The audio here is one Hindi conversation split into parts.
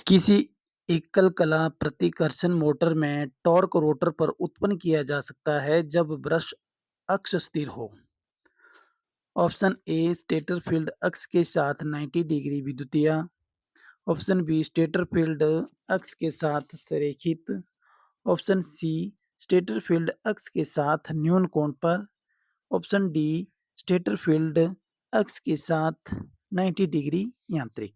किसी एकल कला प्रतिकर्षण मोटर में टॉर्क रोटर पर उत्पन्न किया जा सकता है जब ब्रश अक्ष स्थिर हो। ऑप्शन ए स्टेटर फील्ड अक्ष के साथ 90 डिग्री विद्युतीय। ऑप्शन बी स्टेटर फील्ड अक्ष के साथ संरेखित। ऑप्शन सी स्टेटर फील्ड अक्ष के साथ न्यून कोण पर। ऑप्शन डी स्टेटर फील्ड अक्ष के साथ 90 डिग्री यांत्रिक।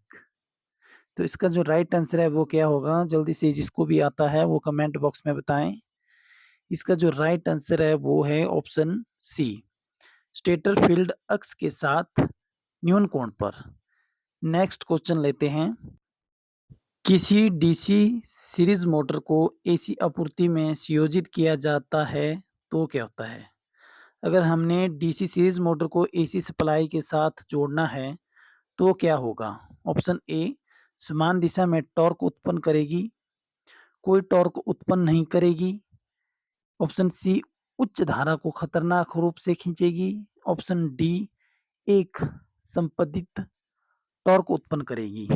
तो इसका जो राइट आंसर है वो क्या होगा? जल्दी से जिसको भी आता है वो कमेंट बॉक्स में बताएं। इसका जो राइट आंसर है वो है ऑप्शन सी स्टेटर फील्ड अक्ष के साथ न्यून कोण पर। नेक्स्ट क्वेश्चन लेते हैं। किसी डीसी सीरीज मोटर को एसी आपूर्ति में संयोजित किया जाता है तो क्या होता है? अगर हमने डीसी सीरीज मोटर को एसी सप्लाई के साथ जोड़ना है तो क्या होगा? ऑप्शन ए समान दिशा में टॉर्क उत्पन्न करेगी, कोई टॉर्क उत्पन्न नहीं करेगी। ऑप्शन सी उच्च धारा को खतरनाक रूप से खींचेगी। ऑप्शन डी एक संपदित टॉर्क उत्पन्न करेगी।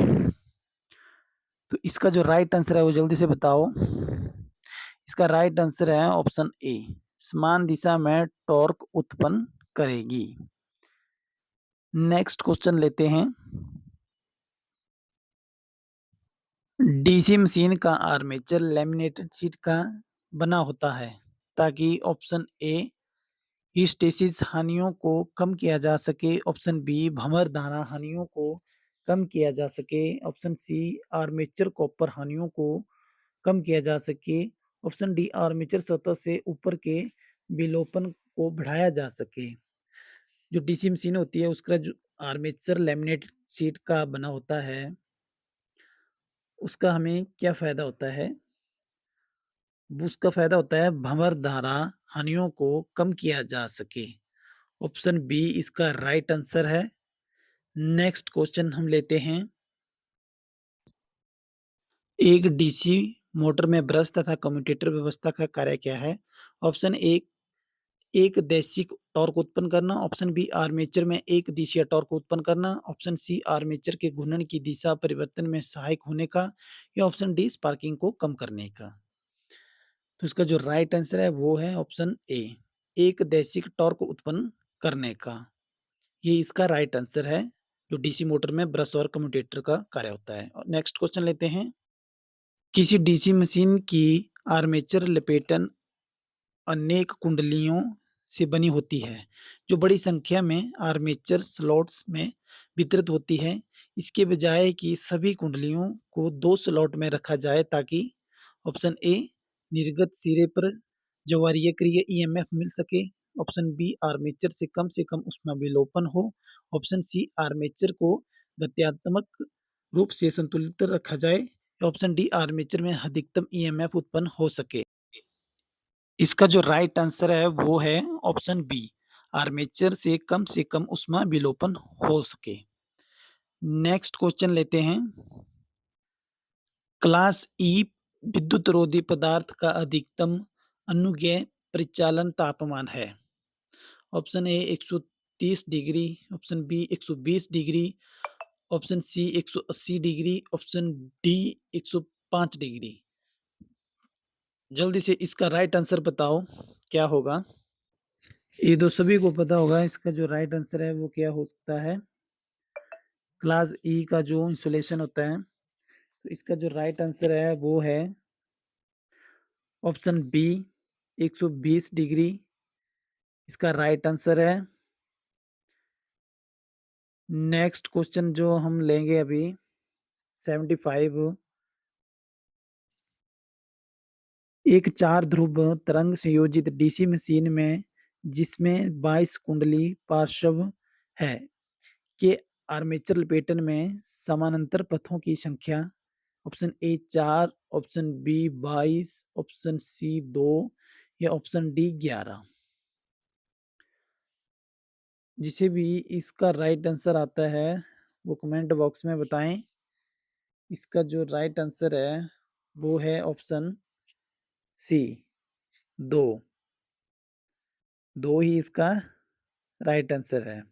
तो इसका जो राइट आंसर है वो जल्दी से बताओ। इसका राइट आंसर है ऑप्शन ए समान दिशा में टॉर्क उत्पन्न करेगी। नेक्स्ट क्वेश्चन लेते हैं। डीसी मशीन का आर्मेचर लैमिनेटेड शीट का बना होता है ताकि ऑप्शन ए हिस्टैसिस हानियों को कम किया जा सके। ऑप्शन बी भंवर धारा हानियों को कम किया जा सके। ऑप्शन सी आर्मेचर कॉपर हानियों को कम किया जा सके। ऑप्शन डी आर्मेचर सतह से ऊपर के विलोपन को बढ़ाया जा सके। जो डीसी मशीन होती है उसका जो आर्मेचर लैमिनेटेड शीट का बना होता है उसका हमें क्या फ़ायदा होता है? उसका फ़ायदा होता है भंवर धारा हानियों को कम किया जा सके। ऑप्शन बी इसका राइट आंसर है। नेक्स्ट क्वेश्चन हम लेते हैं। एक डीसी मोटर में ब्रश तथा कम्यूटेटर व्यवस्था का कार्य क्या है? ऑप्शन ए एक दैशिक टॉर्क उत्पन्न करना। ऑप्शन बी आर्मेचर में एक दिशीय टॉर्क उत्पन्न करना। ऑप्शन सी आर्मेचर के घूर्णन की दिशा परिवर्तन में सहायक होने का। या ऑप्शन डी स्पार्किंग को कम करने का। तो इसका जो राइट आंसर है वो है ऑप्शन ए एक दैशिक टॉर्क उत्पन्न करने का। ये इसका राइट आंसर है जो डीसी मोटर में ब्रश और कम्यूटेटर का कार्य होता है। और नेक्स्ट क्वेश्चन लेते हैं। किसी डीसी मशीन की आर्मेचर लपेटन अनेक कुंडलियों से बनी होती है जो बड़ी संख्या में आर्मेचर स्लॉट्स में वितरित होती है। इसके बजाय कि सभी कुंडलियों को दो स्लॉट में रखा जाए ताकि ऑप्शन ए निर्गत सिरे पर ज्वारीयक्रिय ईएमएफ मिल सके। ऑप्शन बी आर्मेचर से कम ऊष्मा विलोपन हो। ऑप्शन सी आर्मेचर को गत्यात्मक रूप से संतुलित रखा जाए। ऑप्शन डी आर्मेचर में अधिकतम ईएमएफ उत्पन्न हो सके। इसका जो राइट आंसर है वो है ऑप्शन बी आर्मेचर से कम ऊष्मा विलोपन हो सके। नेक्स्ट क्वेश्चन लेते हैं। क्लास ई विद्युत रोधी पदार्थ का अधिकतम अनुज्ञेय परिचालन तापमान है। Option A 130 degree. Option B 120 degree. Option C 180 degree. Option D 105 degree. जल्दी से इसका राइट आंसर बताओ क्या होगा? ये तो सभी को पता होगा। इसका जो राइट आंसर है वो क्या हो सकता है? क्लास ई का जो इंसुलेशन होता है तो इसका जो राइट आंसर है वो है ऑप्शन बी 120 डिग्री। इसका राइट आंसर है। नेक्स्ट क्वेश्चन जो हम लेंगे अभी 75। एक चार ध्रुव तरंग संयोजित डीसी मशीन में जिसमें 22 कुंडली पार्श्व है के आर्मेचर लपेटन में समानांतर पथों की संख्या। Option A 4। Option B 22। Option C 2 या ऑप्शन डी 11। जिसे भी इसका राइट आंसर आता है वो कमेंट बॉक्स में बताएं। इसका जो राइट आंसर है वो है ऑप्शन सी 2। 2 ही इसका राइट आंसर है।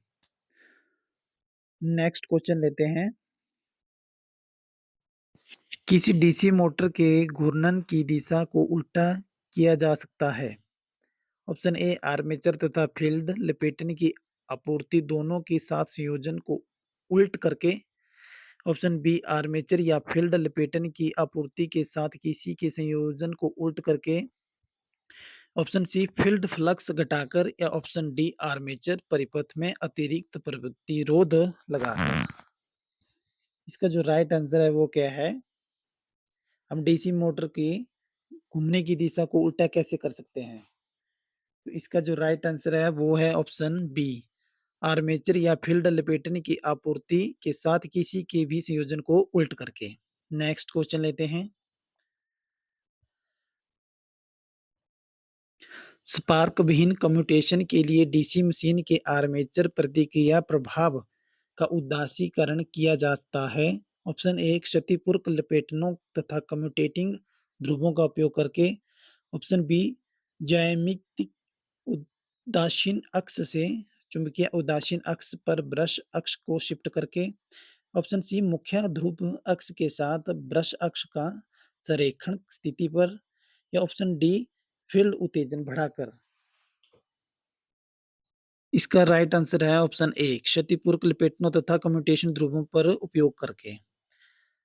नेक्स्ट क्वेश्चन लेते हैं। किसी डीसी मोटर के घूर्णन की दिशा को उल्टा किया जा सकता है। ऑप्शन ए आर्मेचर तथा फील्ड लपेटने की आपूर्ति दोनों के साथ संयोजन को उल्ट करके। ऑप्शन बी आर्मेचर या फील्ड लपेटने की आपूर्ति के साथ किसी के संयोजन को उल्ट करके। ऑप्शन सी फील्ड फ्लक्स घटाकर या ऑप्शन डी आर्मेचर परिपथ में अतिरिक्त प्रतिरोध लगाकर। इसका जो राइट आंसर है वो क्या है? हम डीसी मोटर की घूमने की दिशा को उल्टा कैसे कर सकते हैं? तो इसका जो राइट आंसर है वो है ऑप्शन बी आर्मेचर या फील्ड लपेटने की आपूर्ति के साथ किसी के भी संयोजन को उल्ट करके। नेक्स्ट क्वेश्चन लेते हैं। स्पार्क विहीन कम्यूटेशन के लिए डीसी मशीन के आर्मेचर प्रतिक्रिया प्रभाव का उदासीकरण किया जाता है। ऑप्शन ए क्षतिपूर्त लपेटनों तथा कम्यूटेटिंग ध्रुवों का उपयोग करके। ऑप्शन बी ज्यामितिक उदासीन अक्ष से चुंबकीय उदासीन अक्ष पर ब्रश अक्ष को शिफ्ट करके। ऑप्शन सी मुख्य ध्रुव अक्ष के साथ ब्रश अक्ष का संरेखण स्थिति पर। या ऑप्शन डी फील्ड उत्तेजन बढ़ाकर। इसका राइट आंसर है ऑप्शन ए क्षतिपूर्त लपेटनों तथा कम्यूटेशन ध्रुवों पर उपयोग करके।